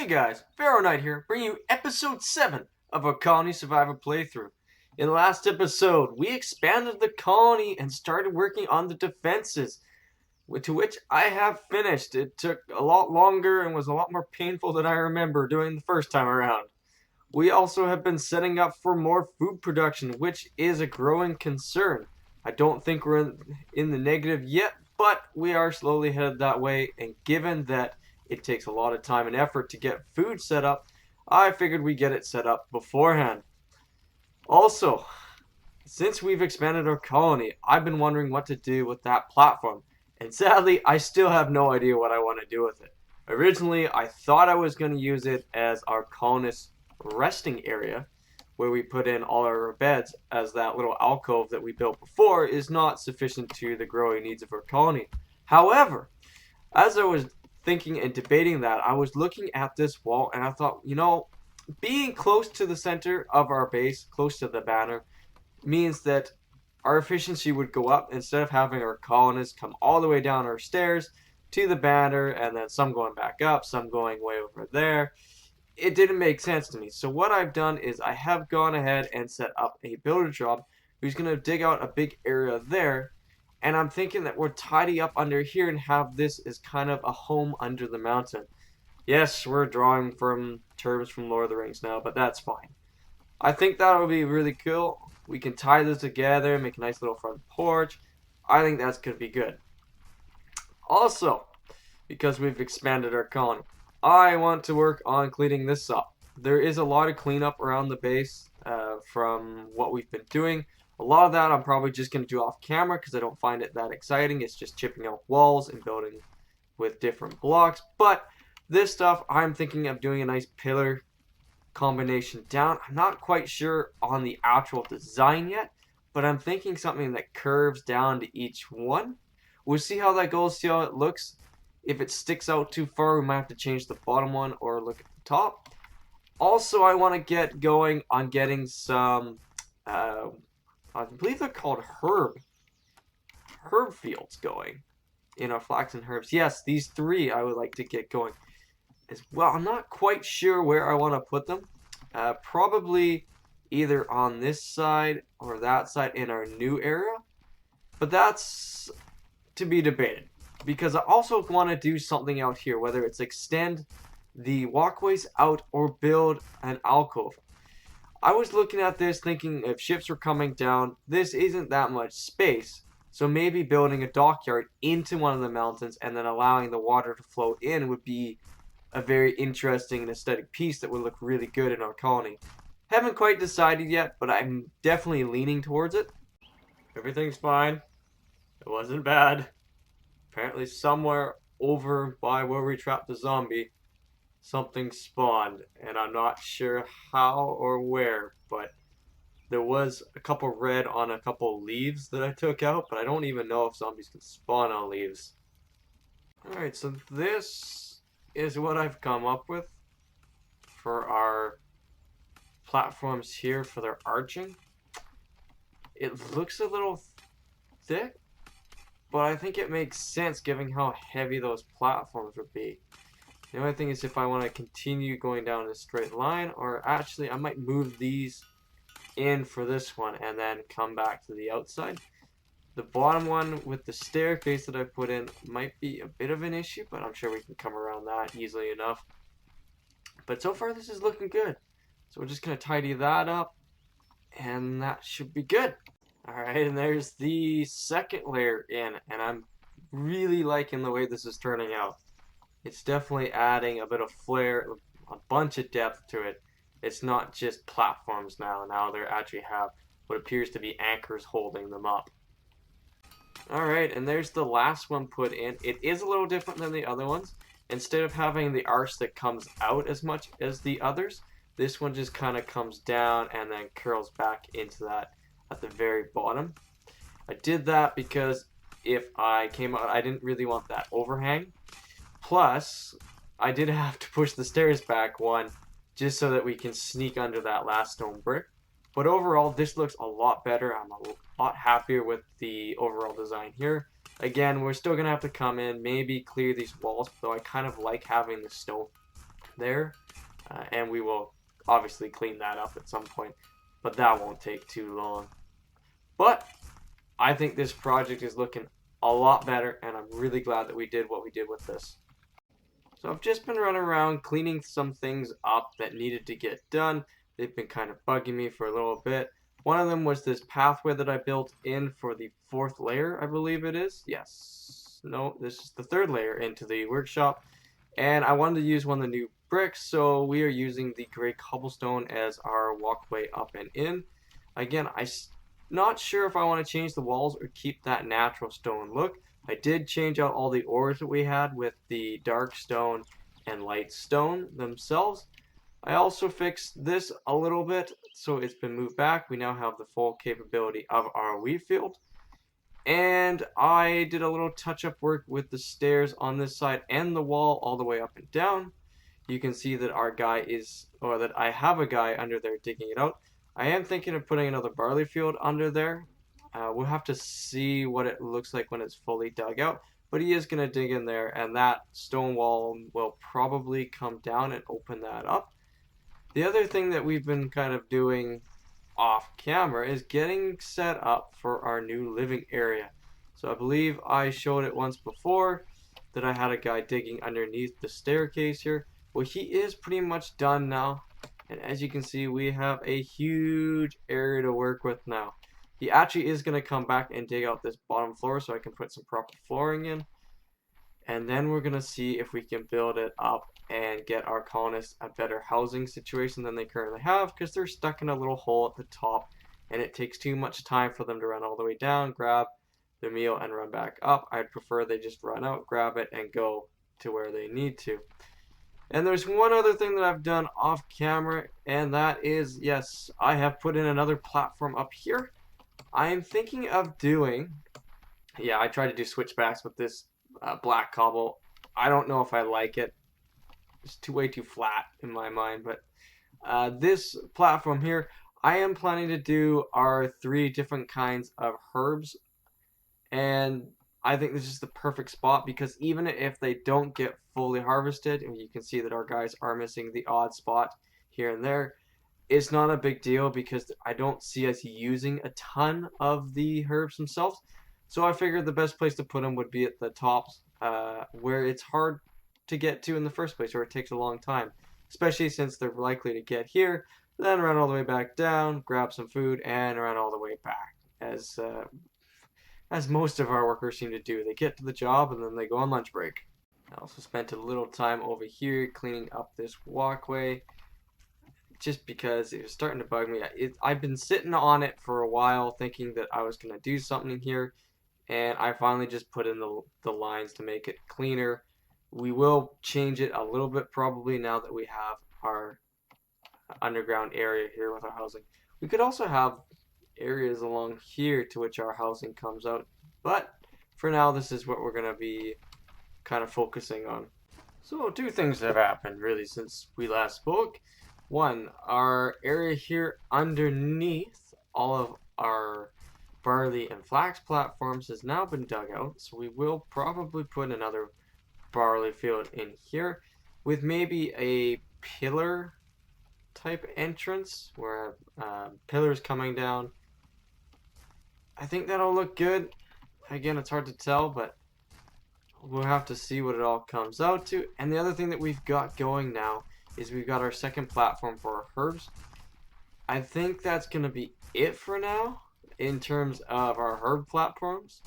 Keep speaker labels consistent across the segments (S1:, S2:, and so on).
S1: Hey guys, Pharaoh Knight here, bringing you episode 7 of our Colony Survivor playthrough. In the last episode, we expanded the colony and started working on the defenses, to which I have finished. It took a lot longer and was a lot more painful than I remember doing the first time around. We also have been setting up for more food production, which is a growing concern. I don't think we're in the negative yet, but we are slowly headed that way, and given that it takes a lot of time and effort to get food set up, I figured we get it set up beforehand. Also, since we've expanded our colony, I've been wondering what to do with that platform, and sadly, I still have no idea what I want to do with it. Originally, I thought I was going to use it as our colonist resting area, where we put in all our beds, as that little alcove that we built before is not sufficient to the growing needs of our colony. However, as I was thinking and debating that, I was looking at this wall and I thought, being close to the center of our base, close to the banner, means that our efficiency would go up instead of having our colonists come all the way down our stairs to the banner and then some going back up, some going way over there. It didn't make sense to me. So what I've done is I have gone ahead and set up a builder job who's going to dig out a big area there, and I'm thinking that we'll tidy up under here and have this as kind of a home under the mountain. Yes, we're drawing from terms from Lord of the Rings now, but that's fine. I think that would be really cool. We can tie this together, make a nice little front porch. I think that's going to be good. Also, because we've expanded our colony, I want to work on cleaning this up. There is a lot of cleanup around the base from what we've been doing. A lot of that I'm probably just going to do off camera because I don't find it that exciting. It's just chipping out walls and building with different blocks. But this stuff, I'm thinking of doing a nice pillar combination down. I'm not quite sure on the actual design yet, but I'm thinking something that curves down to each one. We'll see how that goes, see how it looks. If it sticks out too far, we might have to change the bottom one or look at the top. Also, I want to get going on getting some, I believe they're called herb fields going in our flax and herbs. Yes, these three I would like to get going as well. I'm not quite sure where I want to put them. Probably either on this side or that side in our new area. But that's to be debated. Because I also want to do something out here, whether it's extend the walkways out or build an alcove. I was looking at this thinking if ships were coming down, this isn't that much space. So maybe building a dockyard into one of the mountains and then allowing the water to flow in would be a very interesting and aesthetic piece that would look really good in our colony. Haven't quite decided yet, but I'm definitely leaning towards it. Everything's fine. It wasn't bad. Apparently somewhere over by where we trapped the zombie, something spawned, and I'm not sure how or where, but there was a couple red on a couple leaves that I took out, but I don't even know if zombies can spawn on leaves. Alright, so this is what I've come up with for our platforms here for their arching. It looks a little thick, but I think it makes sense given how heavy those platforms would be. The only thing is if I want to continue going down a straight line, or actually I might move these in for this one and then come back to the outside. The bottom one with the staircase that I put in might be a bit of an issue, but I'm sure we can come around that easily enough. But so far this is looking good. So we're just going to tidy that up, and that should be good. Alright, and there's the second layer in, and I'm really liking the way this is turning out. It's definitely adding a bit of flair, a bunch of depth to it. It's not just platforms now. Now they actually have what appears to be anchors holding them up. Alright, and there's the last one put in. It is a little different than the other ones. Instead of having the arch that comes out as much as the others, this one just kind of comes down and then curls back into that at the very bottom. I did that because if I came out, I didn't really want that overhang. Plus, I did have to push the stairs back one just so that we can sneak under that last stone brick. But overall, this looks a lot better. I'm a lot happier with the overall design here. Again, we're still going to have to come in, maybe clear these walls, though I kind of like having the stone there. And we will obviously clean that up at some point, but that won't take too long. But I think this project is looking a lot better, and I'm really glad that we did what we did with this. So I've just been running around cleaning some things up that needed to get done. They've been kind of bugging me for a little bit. One of them was this pathway that I built in for the 4th layer, I believe it is. Yes. No, this is the 3rd layer into the workshop. And I wanted to use one of the new bricks, so we are using the gray cobblestone as our walkway up and in. Again, I'm not sure if I want to change the walls or keep that natural stone look. I did change out all the ores that we had with the dark stone and light stone themselves. I also fixed this a little bit, so it's been moved back. We now have the full capability of our wheat field. And I did a little touch-up work with the stairs on this side and the wall all the way up and down. You can see that our guy is, or that I have a guy under there digging it out. I am thinking of putting another barley field under there. We'll have to see what it looks like when it's fully dug out. But he is going to dig in there, and that stone wall will probably come down and open that up. The other thing that we've been kind of doing off camera is getting set up for our new living area. So I believe I showed it once before that I had a guy digging underneath the staircase here. Well, he is pretty much done now. And as you can see, we have a huge area to work with now. He actually is going to come back and dig out this bottom floor so I can put some proper flooring in. And then we're going to see if we can build it up and get our colonists a better housing situation than they currently have, because they're stuck in a little hole at the top and it takes too much time for them to run all the way down, grab the meal and run back up. I'd prefer they just run out, grab it, and go to where they need to. And there's one other thing that I've done off camera, and that is, yes, I have put in another platform up here. I am thinking of doing, yeah, I tried to do switchbacks with this black cobble. I don't know if I like it. It's way too flat in my mind, but this platform here, I am planning to do our 3 different kinds of herbs, and I think this is the perfect spot because even if they don't get fully harvested, and you can see that our guys are missing the odd spot here and there, it's not a big deal because I don't see us using a ton of the herbs themselves. So I figured the best place to put them would be at the tops, where it's hard to get to in the first place, or it takes a long time, especially since they're likely to get here, then run all the way back down, grab some food, and run all the way back, as most of our workers seem to do. They get to the job and then they go on lunch break. I also spent a little time over here cleaning up this walkway, just because it was starting to bug me. I've been sitting on it for a while thinking that I was going to do something here, and I finally just put in the lines to make it cleaner. We will change it a little bit probably now that we have our underground area here with our housing. We could also have areas along here to which our housing comes out, but for now this is what we're going to be kind of focusing on. So 2 things have happened really since we last spoke. One, our area here underneath all of our barley and flax platforms has now been dug out, so we will probably put another barley field in here with maybe a pillar type entrance where pillars coming down. I think that'll look good. Again, it's hard to tell, but we'll have to see what it all comes out to. And the other thing that we've got going now is we've got our second platform for our herbs. I think that's going to be it for now in terms of our herb platforms,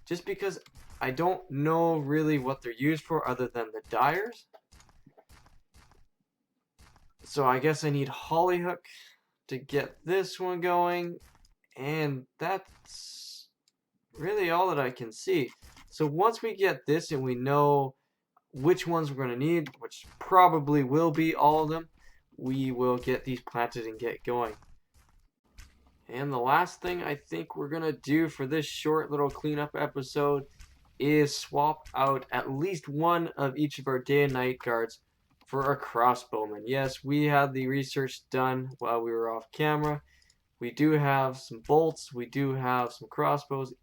S1: just because I don't know really what they're used for other than the dyers. So I guess I need Hollyhook to get this one going, and that's really all that I can see. So once we get this and we know which ones we're going to need, which probably will be all of them, we will get these planted and get going. And the last thing I think we're going to do for this short little cleanup episode is swap out at least one of each of our day and night guards for a crossbowman. Yes, we had the research done while we were off camera. We do have some bolts, we do have some crossbows.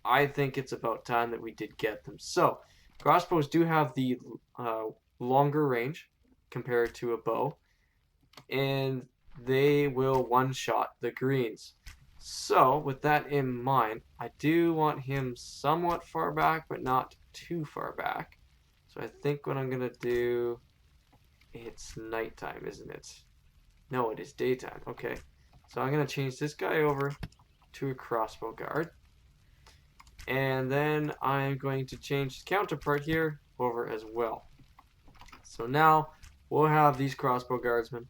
S1: I think it's about time that we did get them. So, crossbows do have the longer range, compared to a bow, and they will one-shot the greens. So with that in mind, I do want him somewhat far back, but not too far back. So I think what I'm gonna do, it's nighttime, isn't it? No, it is daytime. Okay, so I'm gonna change this guy over to a crossbow guard, and then I'm going to change the counterpart here over as well. So now we'll have these crossbow guardsmen,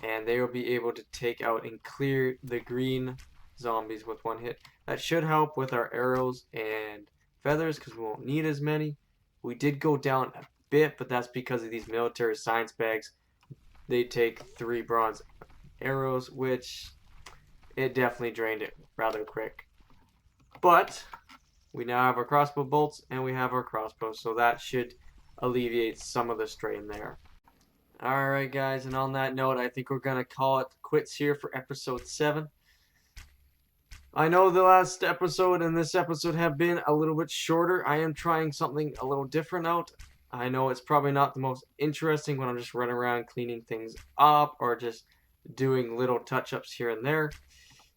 S1: and they will be able to take out and clear the green zombies with one hit. That should help with our arrows and feathers because we won't need as many. We did go down a bit, but that's because of these military science bags. They take 3 bronze arrows, which it definitely drained it rather quick. But we now have our crossbow bolts and we have our crossbows, so that should alleviate some of the strain there. Alright guys, and on that note, I think we're going to call it quits here for episode 7. I know the last episode and this episode have been a little bit shorter. I am trying something a little different out. I know it's probably not the most interesting when I'm just running around cleaning things up or just doing little touch-ups here and there.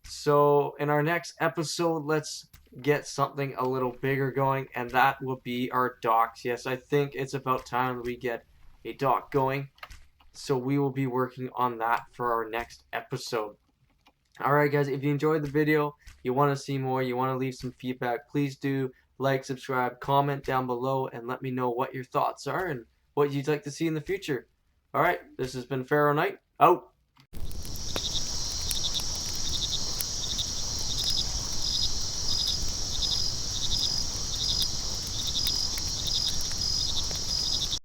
S1: So in our next episode, let's get something a little bigger going, and that will be our docks. Yes, I think it's about time we get a dock going. So we will be working on that for our next episode. Alright guys, if you enjoyed the video, you want to see more, you want to leave some feedback, please do like, subscribe, comment down below, and let me know what your thoughts are and what you'd like to see in the future. Alright, this has been Pharaoh Knight, out.